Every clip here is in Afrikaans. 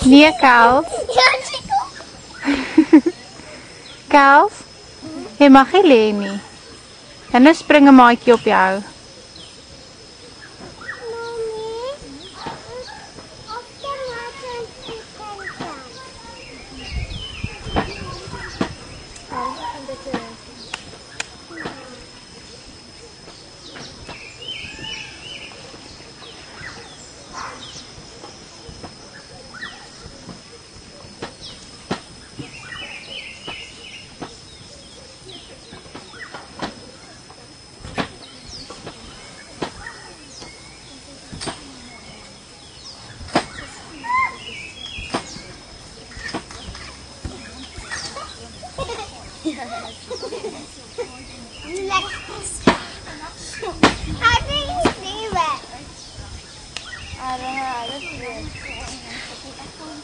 Nee, Kels. Kels, jy mag nie lê nie. En nou spring 'n maatjie op jou.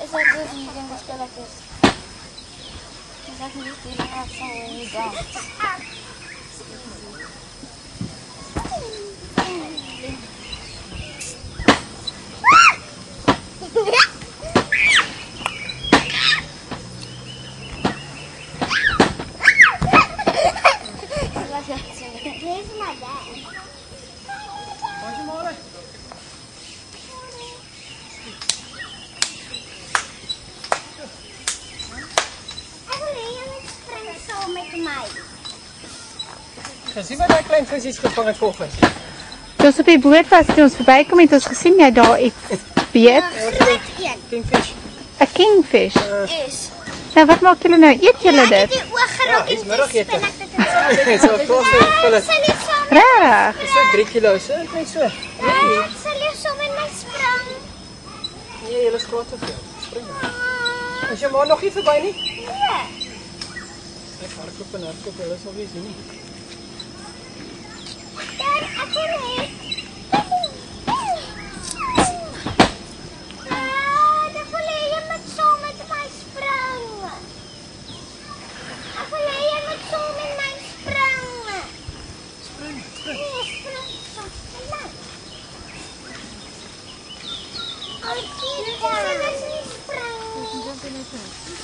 Is dat dus niet in de spelletjes? Is dat niet die laat zo in je dans? Geef maar daar. Sien wat daai klein visies gevang het vanoggend. Toe ons op die boot was, toe ons verbykom het ons gesien jy daar iets beet. Kingfish. 'n Kingfish. Is. Nou wat maak julle nou? Eet julle dit? Die ooggerok Dis middagete. en So kos hulle. sal jy saam Regtig? Dis so 3 kg, so net so. sal jy saam met my sprang? Nee, julle is kwaad te veel. Spring. Is jy maar nog nie verby nie? Nee. Ek hardloop, hulle sal nie sien nie. Dan ek wil hê. Dan wil hê jy moet saam met my sprang. Ek wil hê jy moet saam met my sprang. Spring. Nee, sprang saam met my. Ek wil nie sprang nie.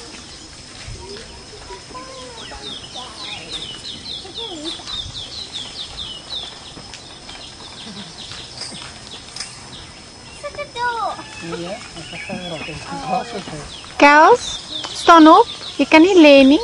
Nee, ek gaan raak. Ek gaan so. Kels, staan op. Jy kan nie lê nie.